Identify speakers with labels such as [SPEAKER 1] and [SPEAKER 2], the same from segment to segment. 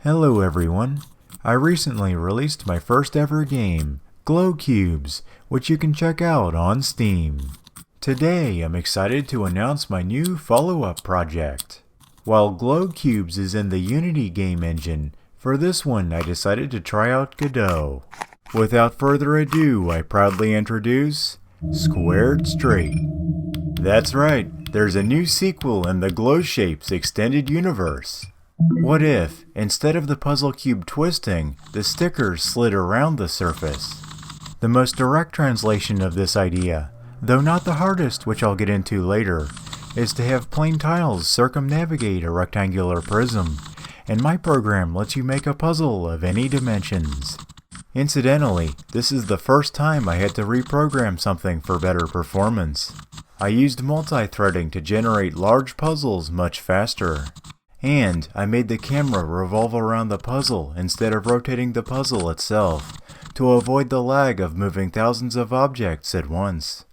[SPEAKER 1] Hello everyone. I recently released my first ever game, 𝐒𝐶𝐀𝐑𝐄𝐃, which you can check out on Steam. Today I'm excited to announce my new follow-up project. While 𝐒𝐶𝐃𝐃 is in the Unity game engine, for this one I decided to try out Godot. Without further ado, I proudly introduce Squared Straight. That's right, there's a new sequel in the 𝐒𝐿𝐿𝐴𝐴𝑠hapes extended universe. What if, instead of the puzzle cube twisting, the stickers slid around the surface? The most direct translation of this idea, though not the hardest, which I'll get into later, is to have plain tiles circumnavigate a rectangular prism, and my program lets you make a puzzle of any dimensions. Incidentally, this is the first time I had to reprogram something for better performance. I used multi-threading to generate large puzzles much faster. And I made the camera revolve around the puzzle instead of rotating the puzzle itself, to avoid the lag of moving thousands of objects at once.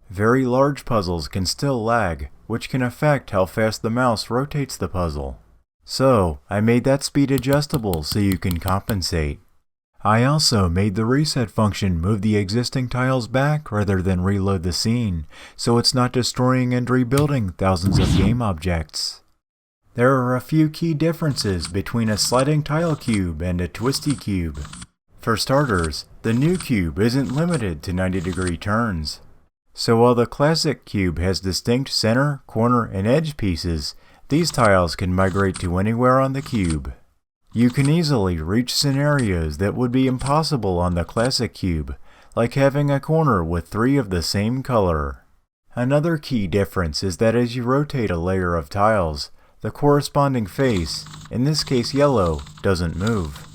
[SPEAKER 1] Very large puzzles can still lag, which can affect how fast the mouse rotates the puzzle. So, I made that speed adjustable so you can compensate. I also made the reset function move the existing tiles back rather than reload the scene, so it's not destroying and rebuilding thousands of game objects. There are a few key differences between a sliding tile cube and a twisty cube. For starters, the new cube isn't limited to 90-degree turns. So while the classic cube has distinct center, corner, and edge pieces, these tiles can migrate to anywhere on the cube. You can easily reach scenarios that would be impossible on the classic cube, like having a corner with 3 of the same color. Another key difference is that as you rotate a layer of tiles, the corresponding face, in this case yellow, doesn't move.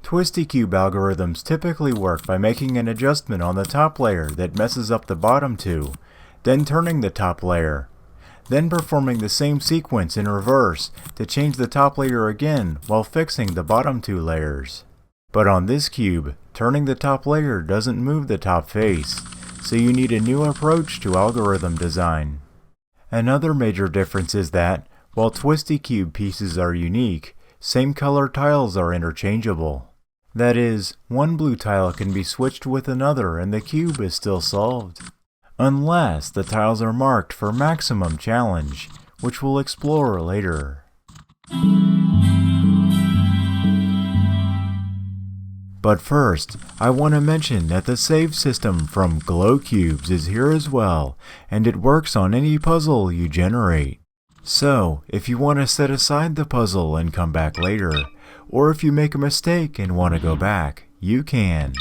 [SPEAKER 1] Twisty cube algorithms typically work by making an adjustment on the top layer that messes up the bottom 2, then turning the top layer, then performing the same sequence in reverse to change the top layer again while fixing the bottom 2 layers. But on this cube, turning the top layer doesn't move the top face, so you need a new approach to algorithm design. Another major difference is that, while twisty cube pieces are unique, same color tiles are interchangeable. That is, one blue tile can be switched with another and the cube is still solved. Unless the tiles are marked for maximum challenge, which we'll explore later. But first, I want to mention that the save system from 𝐒𝐿𝐴𝐴𝑠hapes is here as well, and it works on any puzzle you generate. So, if you want to set aside the puzzle and come back later, or if you make a mistake and want to go back, you can.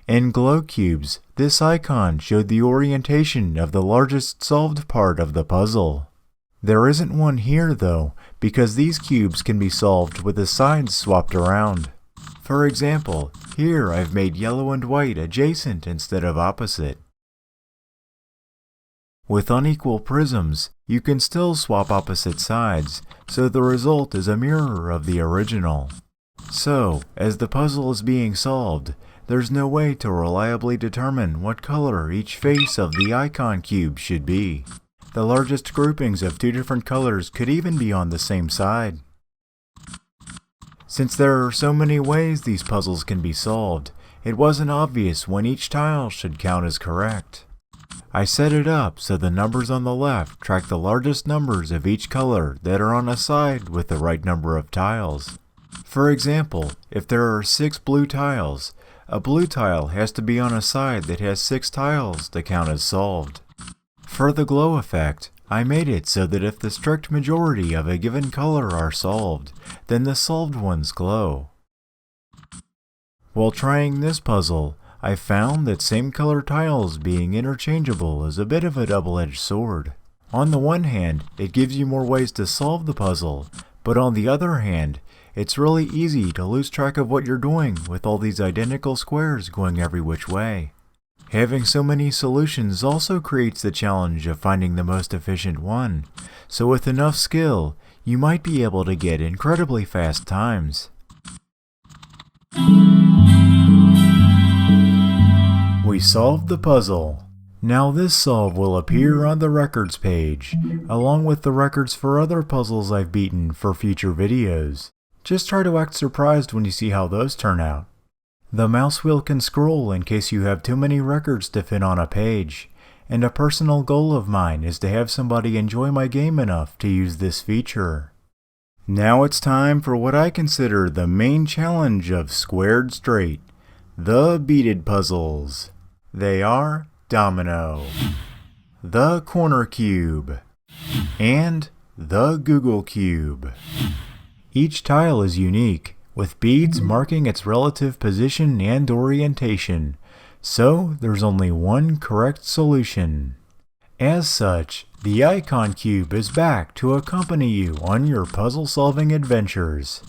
[SPEAKER 1] In 𝐒𝐿𝐴𝐴𝑠hapes, this icon showed the orientation of the largest solved part of the puzzle. There isn't one here though, because these cubes can be solved with the sides swapped around. For example, here I've made yellow and white adjacent instead of opposite. With unequal prisms, you can still swap opposite sides, so the result is a mirror of the original. So, as the puzzle is being solved, there's no way to reliably determine what color each face of the icon cube should be. The largest groupings of 2 different colors could even be on the same side. Since there are so many ways these puzzles can be solved, it wasn't obvious when each tile should count as correct. I set it up so the numbers on the left track the largest numbers of each color that are on a side with the right number of tiles. For example, if there are 6 blue tiles, a blue tile has to be on a side that has 6 tiles to count as solved. For the glow effect, I made it so that if the strict majority of a given color are solved, then the solved ones glow. While trying this puzzle, I found that same color tiles being interchangeable is a bit of a double-edged sword. On the one hand, it gives you more ways to solve the puzzle, but on the other hand, it's really easy to lose track of what you're doing with all these identical squares going every which way. Having so many solutions also creates the challenge of finding the most efficient one, so with enough skill, you might be able to get incredibly fast times. We solved the puzzle. Now this solve will appear on the records page, along with the records for other puzzles I've beaten for future videos. Just try to act surprised when you see how those turn out. The mouse wheel can scroll in case you have too many records to fit on a page, and a personal goal of mine is to have somebody enjoy my game enough to use this feature. Now it's time for what I consider the main challenge of Squared Straight, the beaded puzzles. They are Domino, the Corner Cube, and the Google Cube. Each tile is unique, with beads marking its relative position and orientation, so there's only one correct solution. As such, the icon cube is back to accompany you on your puzzle-solving adventures.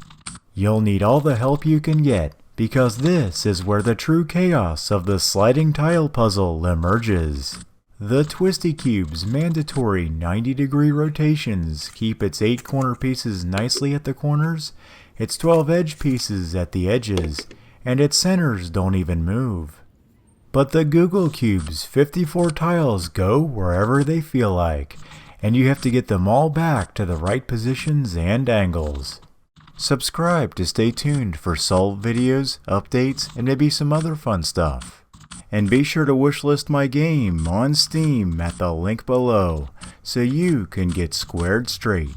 [SPEAKER 1] You'll need all the help you can get, because this is where the true chaos of the sliding tile puzzle emerges. The Twisty Cube's mandatory 90-degree rotations keep its 8 corner pieces nicely at the corners, its 12 edge pieces at the edges, and its centers don't even move. But the Google Cube's 54 tiles go wherever they feel like, and you have to get them all back to the right positions and angles. Subscribe to stay tuned for solve videos, updates, and maybe some other fun stuff. And be sure to wishlist my game on Steam at the link below, so you can get squared straight.